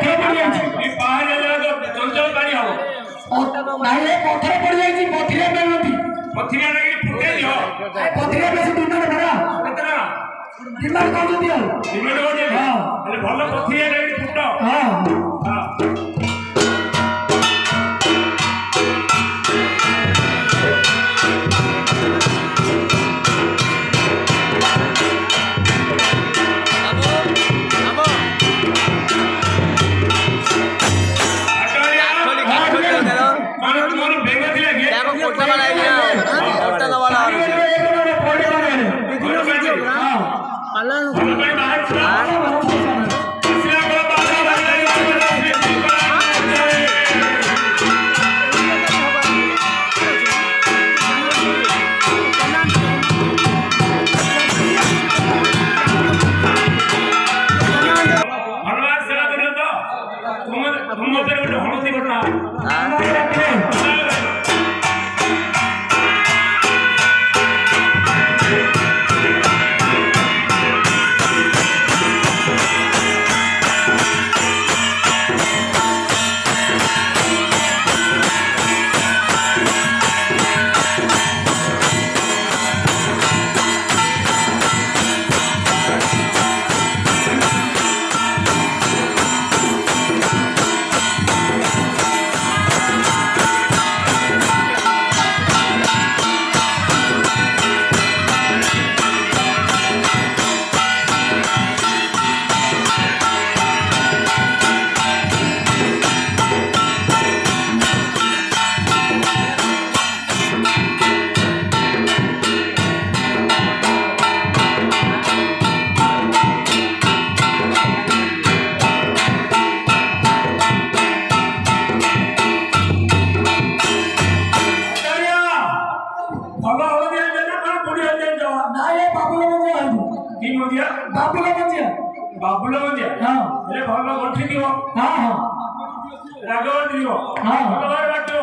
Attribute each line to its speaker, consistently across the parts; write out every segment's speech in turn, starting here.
Speaker 1: ପଥର ପଡ଼ିଯାଇଛି
Speaker 2: ଏ ପାହାଡ଼ ଚଞ୍ଚଳ ପାଣି ହବ
Speaker 1: ନାଇଁ ପଥର ପଡ଼ିଯାଇଛି ପଥରିଆ ମିଳୁନି
Speaker 2: ପଥରିଆ ଲାଗି ଫୁଟେଇ ଦିଅ
Speaker 1: ପଥରିଆ ବେଶୀ ଡିମାଣ୍ଡ ଭରା
Speaker 2: କେତେ ଟଙ୍କା
Speaker 1: ଡିମାଣ୍ଡ କରୁଛନ୍ତି ଆଉ
Speaker 2: ଡିମାଣ୍ଡ କରୁଛନ୍ତି ହେଲେ ଭଲ ପଥରିଆ ଲାଗି ଫୁଟ
Speaker 1: ହଁ
Speaker 2: बाबुला म्हणजे हे भगवान गोठी दियो राघव दियो भगवान वाटो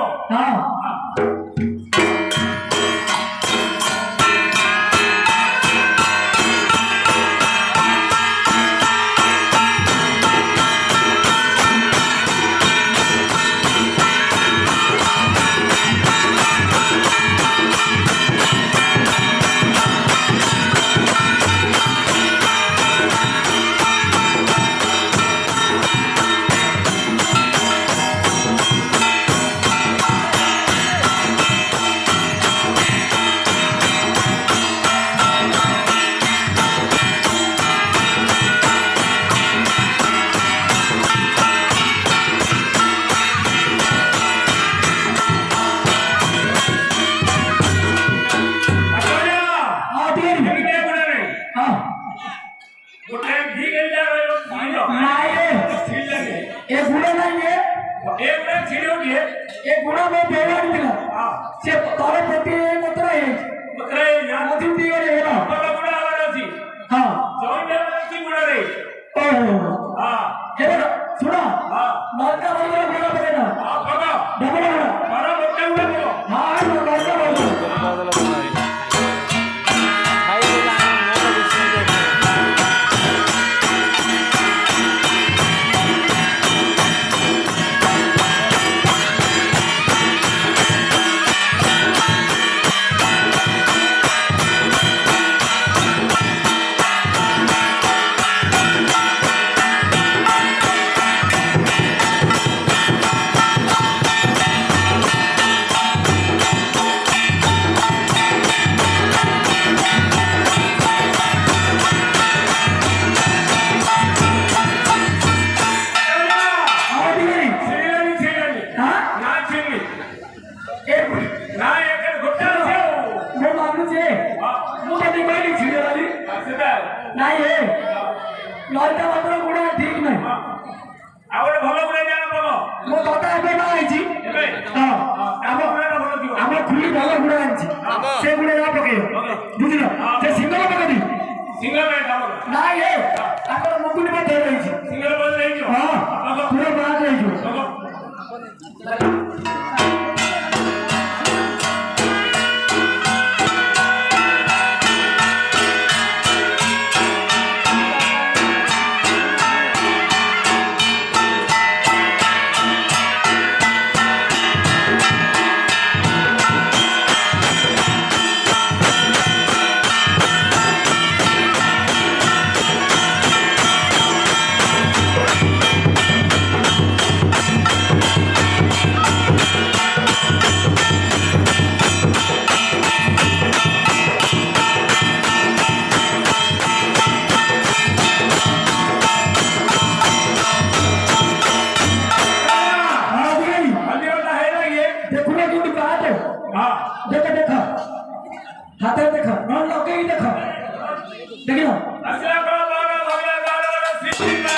Speaker 1: हाथ देख न लगे देख देखिल
Speaker 2: ଆସିଲା କଳ ବାଳ ଭଗଲା ବାଳ ଶ୍ରୀ
Speaker 1: सीमा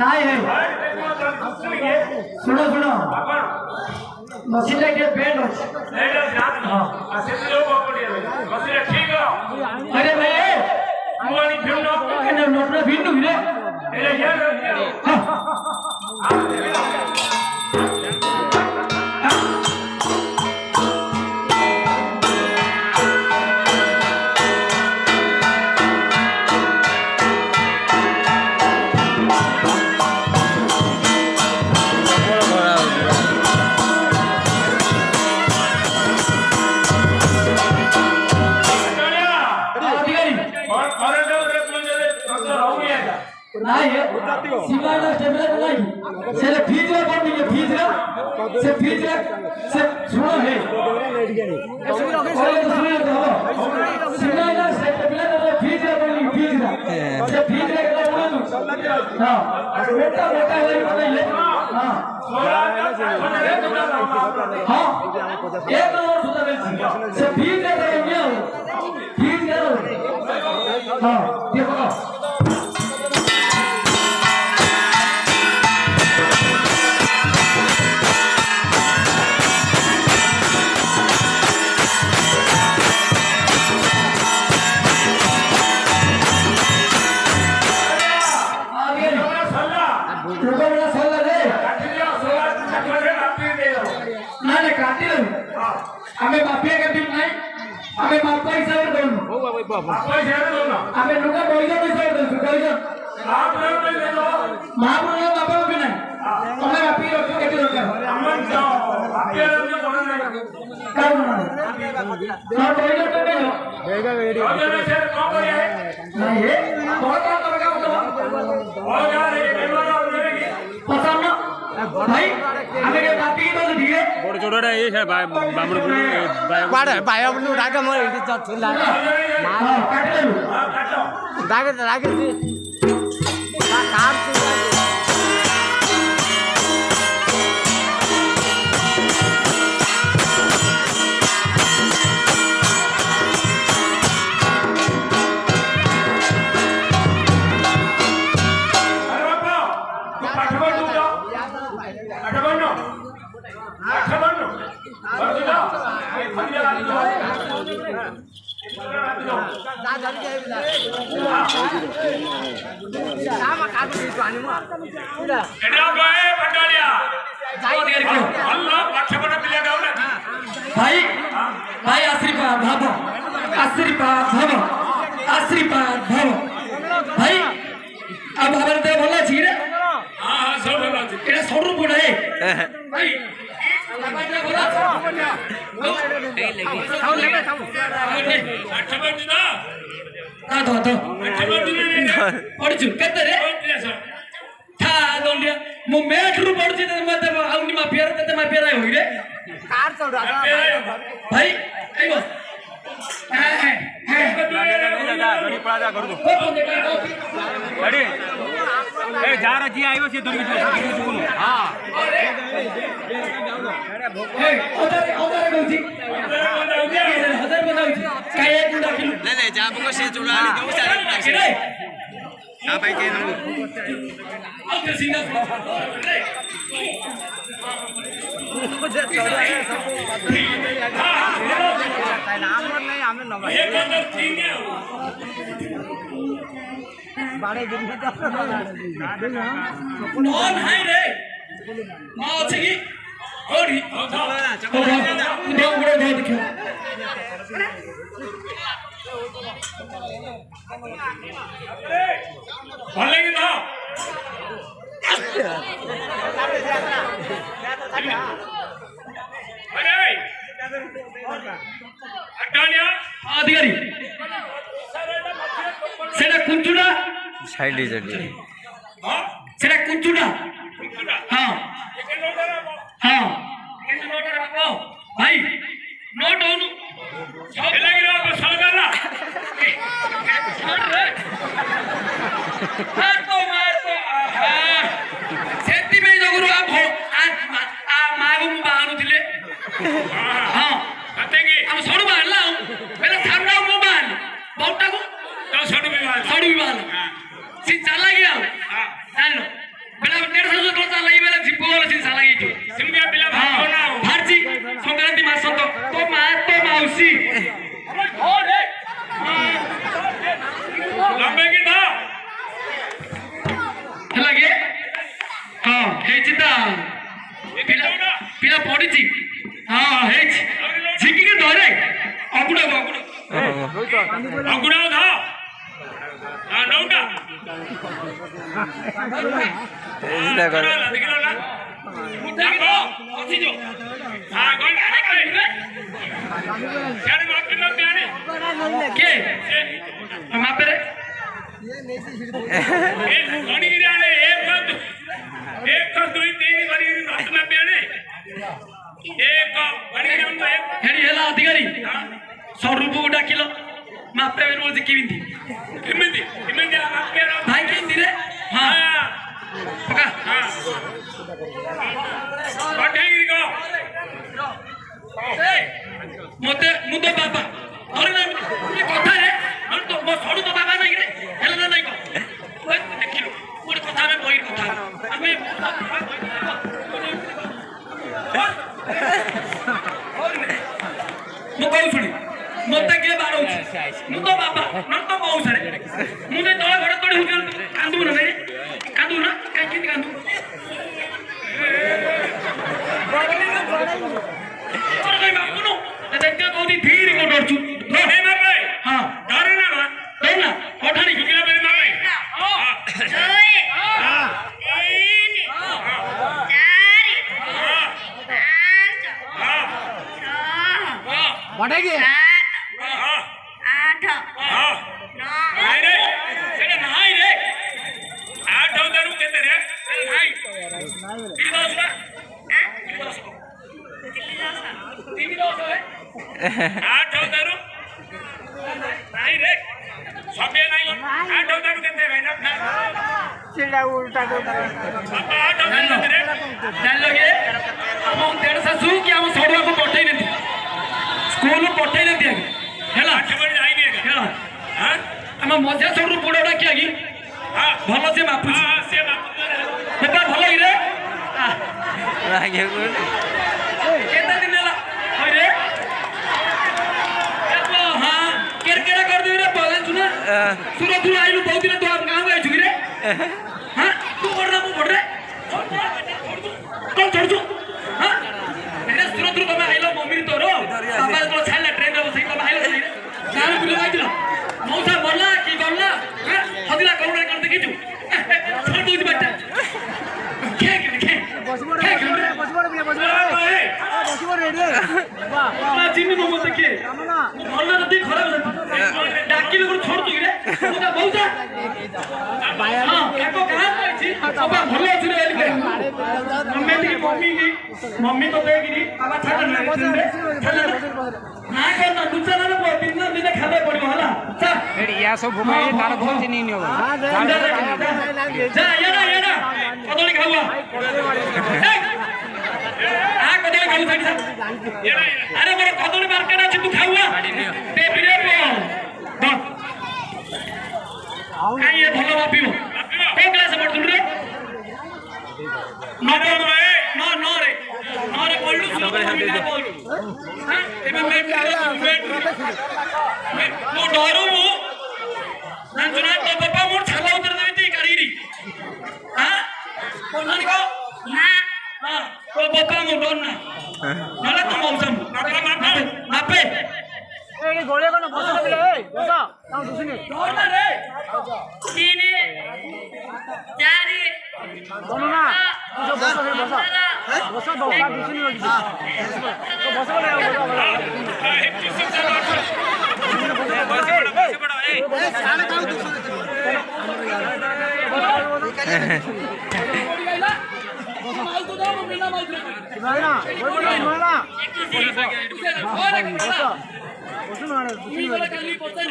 Speaker 1: ନାଇଁ ହେ ଶୁଣ ଶୁଣ ମସିଲା ଟିକେ ବେଣ୍ଡ ଅଛି अरे भाई नोटना भिन्नु भिले सीमाना टेबलेट नहीं से फीजरा कौन नहीं है फीजरा से सुनो है सुनो तो सीमाना से टेबलेट नहीं फीजरा कौन नहीं फीजरा से फीजरा का बोलो हां बेटा बेटा वाली नहीं है हां हां एक और सुधा बेची से फीजरा का नहीं है फीजरा हां देखो हमें माफिया के बिल नहीं हमें माफा हिसाब से दोनों हमें लुका बोइजो हिसाब से बोइजो महापुरुष माफा भी नहीं हमें माफिया रखो के दरकार कौन ना बोइजो तो नहीं नहीं ये बहुत काम करेगा पसंद भाई हमें के माफी की तो ठीक है
Speaker 3: बड़ छोटा ये है बामणपुर
Speaker 4: पाड़ भाई अब नु ढाका मोर इति चट ला
Speaker 1: हां काट ले
Speaker 4: ढाके ढाके दी काम से
Speaker 1: भाई भाई आशीर्वाद भव भाई अब हमारे तो बोला छी रे हां सब बोला छी एटा सौरू पड़े भाई लगाइले बोला ए लगी साउ लगे साउ 8 बजे ना तो 8 बजे पड़छु केते रे था दोलिया मो मेट्रो पड़छि त मते आउनी माफिया रे तते माफिया रे होई रे
Speaker 4: कार चौड़ा
Speaker 1: भाई आइबो
Speaker 3: गाड़ी पड़ा जा कर दो गाड़ी ए जा रहा जी आइयो से दोनी सुनो हां
Speaker 1: ए उधर गौजी हजार बनाउछि काय एक मुंडा किलो
Speaker 4: ले जा बंगो से चुलानी दो सारे
Speaker 1: रे
Speaker 4: आ भाई के नाम
Speaker 1: आउते सीना
Speaker 4: मुझे चौड़ा है सब नाम नहीं हमें न भाई बाड़े दिन में
Speaker 1: नॉन हाई रे मां अछि की ओडी देखो भले की ना अरे हटानिया अधिकारी सेटा कुंचुडा
Speaker 4: साइड जड़ी
Speaker 1: हां सेटा कुंचुडा हां हां नोट रखो भाई नोट होनु हेलागी रो सलगला मार तो सेती में जगरु आ मागु बाहरु थिले हां कतेगी हम सडु बाहरला पहले सामना मो बाहर बहुटा को तो सडु भी बाहर सी चला गया हां हेछि ता पिला पडिछि हां हेछि झिकी के धरे अगुडा
Speaker 3: अगुड़ा था हां नौटा
Speaker 4: ଏଇଟା କର
Speaker 3: ଦେଖିଲ ନା ମୁଟାको ଅଛି जो हां गोल आने का यार माफी न देने
Speaker 1: के मापेरे
Speaker 3: गणी गिराने एक का दुई तीन गणी नट में बेने एक गणी गिराने एक
Speaker 1: हेडी हेला अधिकारी स्वरूप को डाकिलो मापे रोज किमिंती
Speaker 3: किमिंदी आपके
Speaker 1: भाई किमिंती रे हां पका
Speaker 3: हां पठाई को
Speaker 1: मते मुदो बाबा अरे ना ये कथा रे और तो मो छोडू तो बाबा नहीं रे हेला ना नहीं को ओए देखिलो मोर कथा में बहिर कथा हमें मो कहू सुनी मते के बारो मुदो बाबा न तो बहु सारे मुदे तळे घड़ तळे हुजल कांदू ना रे कांदू ना काई किंदी कांदू और कई बाबू नो देखते कोदी धीर को डरछु
Speaker 3: हे मापे
Speaker 1: हां
Speaker 3: डरे ना मा
Speaker 1: डर ना कोठानी
Speaker 3: किला पे मापे
Speaker 4: पटेगी
Speaker 3: नहीं रे सेने नहीं रे आठ होदारू केते रे नहीं तीन दस ना तीन दस है आठ होदारू नहीं रे सबे नहीं आठ होदारू केते भाई ना
Speaker 4: चिड़ा उल्टा को
Speaker 3: बाबा आठ होदारू केते रे
Speaker 1: जान लगे हम तेड़ सासू कि हम सोडवा को पठै नथि स्कूल पठै नथि आगे हेला
Speaker 3: आठ बजे आई नहीं
Speaker 1: हेला
Speaker 3: हां
Speaker 1: हम मजा सोडू पुडोडा कि आगे
Speaker 3: हां
Speaker 1: भलो से मापु
Speaker 3: हां से बापू
Speaker 1: बेटा भलो रे
Speaker 4: आगे को
Speaker 1: केता दिन ला होय रे एतो हां केरकेरा कर दे रे बोले सुना सुरत रू आइलु बहुत दिन तो हम गांव गए छु रे हां तू बोल ना मु बोल रे कौन छोड़ दू हां मेरे सुरत रू तमे आइलो मम्मी तो रो पापा तो छाला ट्रेन रे बसई तमे आइलो रे गांव बुले आइलो मौसा बोलला की बोलला हां हदिला कौन कर दे की तू छोड़ दू बेटा खे
Speaker 4: बसबोर रेडी
Speaker 1: ना जिन्नु न मत के
Speaker 4: हमना
Speaker 1: भल्ला नदी खराब डाकिले को छोड़ दू रे मुदा बहुता हां एको कहां अछि बाबा भलो अछि रे मम्मी की मम्मी तो देगिरी बाबा छाड़ ना ना कर ना दूसरा ना दिन ना दिन खाबे पड़ियो हला जा
Speaker 4: रेडी या सब घुमाई तार बहुत नहीं हो
Speaker 1: जा येना कदली खावा आ कदली खाऊ साडी अरे मोर कदली मार्केट अछि तू खावा ते बिरे पो दो काई ये भलो बापिबो को क्लास पढुल रे न रे बोलू हां एबे मैं नो डरू ना सुना तो पापा मोर छाला उतर देती करीरी हां कोनानी को ना हां तो पापा मोर डर ना नाला तो मौसम नापे
Speaker 4: ए गोले को बस ले ए बस ताऊ दुसनी
Speaker 1: डर ना रे
Speaker 5: तीन चार
Speaker 4: दोनो ना जो बस दो का दुसनी लगी तो बस ले साले ताऊ दुसनी
Speaker 1: माल तो दो बिना माल रे
Speaker 4: ना बोल ना
Speaker 1: बस मी वाला खाली पतन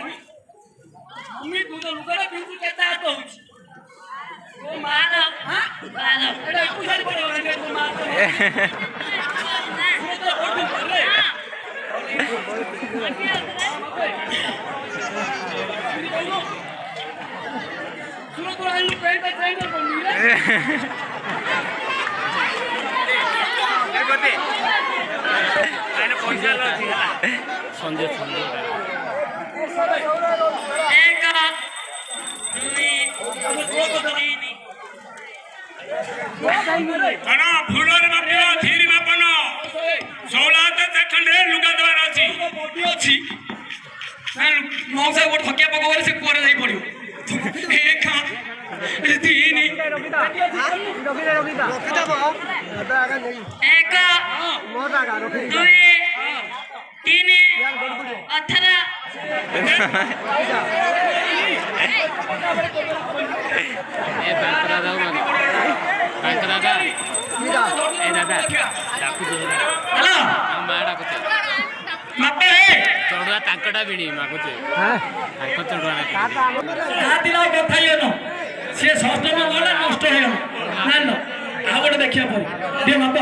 Speaker 1: मी दूध लुगारा बिल्कुल केता तो ओ माल हां माल एटा कुछारी पड़ो रे तो माल तो ओटू ले सुनो तो आलू पेट ट्रेन कर ली रे
Speaker 3: ए गते आइले पैसा ल छिला संजय एक दुई तीन कणा फुलर मापिवा धीरी मापन 16 खंडे लुगा द्वार अछि
Speaker 1: ଅଛି ମଉସା ଗୋଟେ ଠକିଆ ପକବରେ ସେ କୁଆଡ଼େ ଯାଇ ପଡ଼ିବ ଏକ ତିନି
Speaker 5: ଏକ 2 3
Speaker 6: चढ़ुआ तांकटा बिणी मागुचे चढ़ुआ
Speaker 1: ଦିନ କଥା ଇଏନ ସିଏ ଷଷ୍ଠ ଗଲା ନଷ୍ଟ ହେଇଗଲା ଜାଣିଲ ଆଉ ଗୋଟେ ଦେଖିବା ପରେ ଟିକେ ମାପ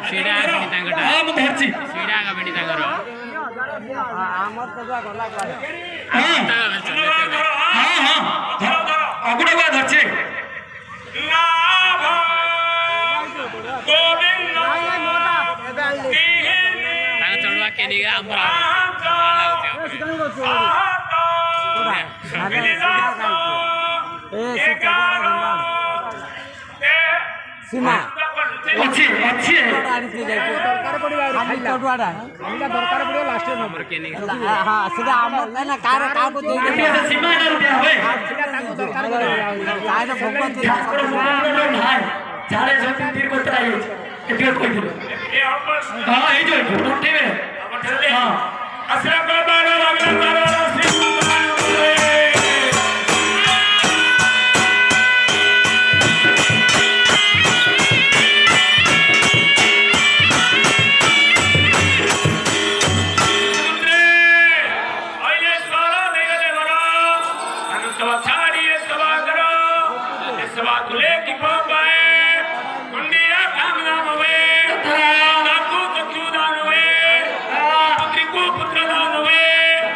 Speaker 6: सीढ़ा बिणी तांकटा
Speaker 1: ହଁ ମୁଁ ଧରିଛି
Speaker 6: सीढ़ा बिणी तांकर
Speaker 1: ହଁ ହଁ ହଁ ଅଗୁଡ଼ ଗୁଆ ଧରିଛି
Speaker 3: लाभ गोविंद
Speaker 6: चढ़ुआ के निगा अमर
Speaker 4: सीमा
Speaker 1: ଅଛି ଅଛି
Speaker 4: दरकार पड़े दरकार पड़े लास्ट
Speaker 6: अमर के निगा
Speaker 4: हाँ सीधा आमर ना कार को दे
Speaker 1: ସୀମା ଦିଆ ହୁଏ
Speaker 4: दरकार पड़े भगवत
Speaker 1: ଭାଇ ଚାଳେ ସବୁ ତୀର କଥା ହେଇଛି ଏତିକି କହିଥିଲେ ହଁ ହେଇଯିବ ଉଠେଇବେ ହଁ
Speaker 3: असरा बाबा बाबा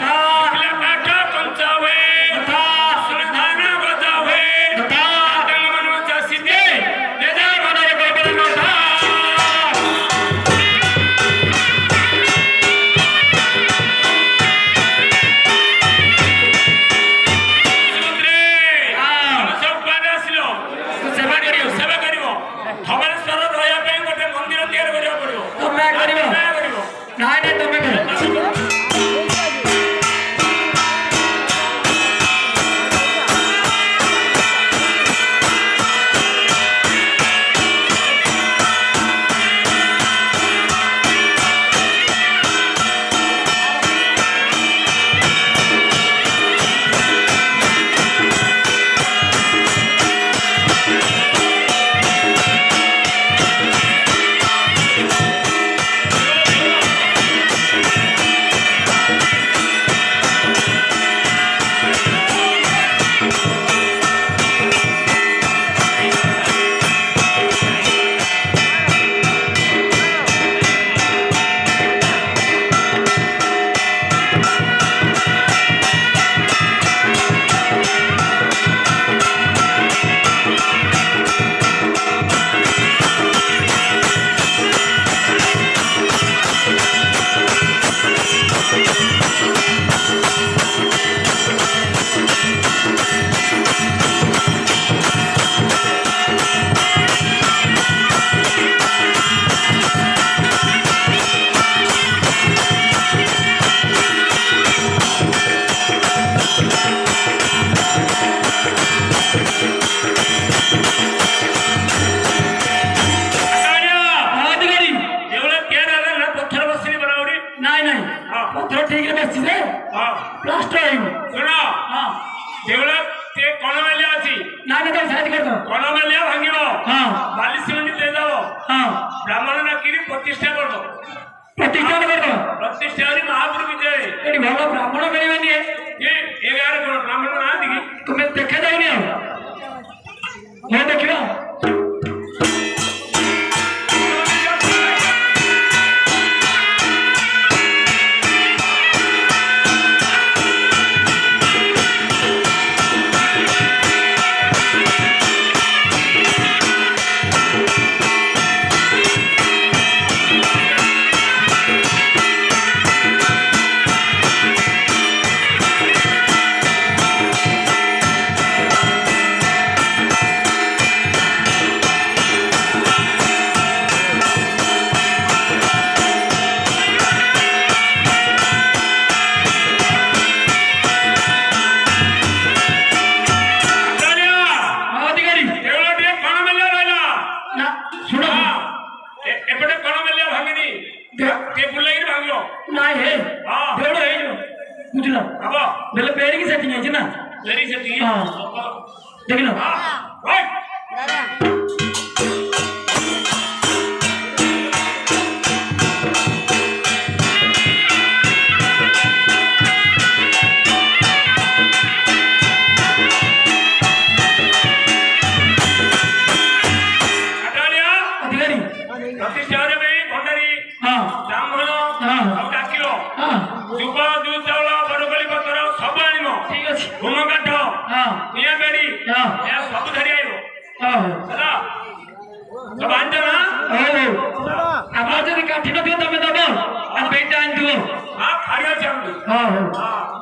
Speaker 1: ता
Speaker 3: जरी से दी
Speaker 1: हाँ। देखिन
Speaker 3: राइट
Speaker 1: अधिकारी
Speaker 3: प्रतिष्ठान में भंडारी
Speaker 1: हाँ
Speaker 3: ब्राह्मण
Speaker 1: हाँ।
Speaker 3: सब डाकिलो
Speaker 1: हाँ
Speaker 3: दुब दूध चाउल बड़कली पत्र सब आनिब
Speaker 1: ठीक अच्छे
Speaker 3: होम काठ
Speaker 1: हाँ
Speaker 3: निया बेड़ी
Speaker 1: हाँ
Speaker 3: या सब धरी आइब
Speaker 1: हाँ
Speaker 3: ହେଲା सब आनते ना
Speaker 1: ଆପଣ ଯଦି କାଠି ନଥିବ ତମେ ଦବ ଆଉ ପେଟା ଆଣିଥିବ
Speaker 3: हां खाड़ी अछि हम
Speaker 1: ହଁ ହଉ
Speaker 3: हां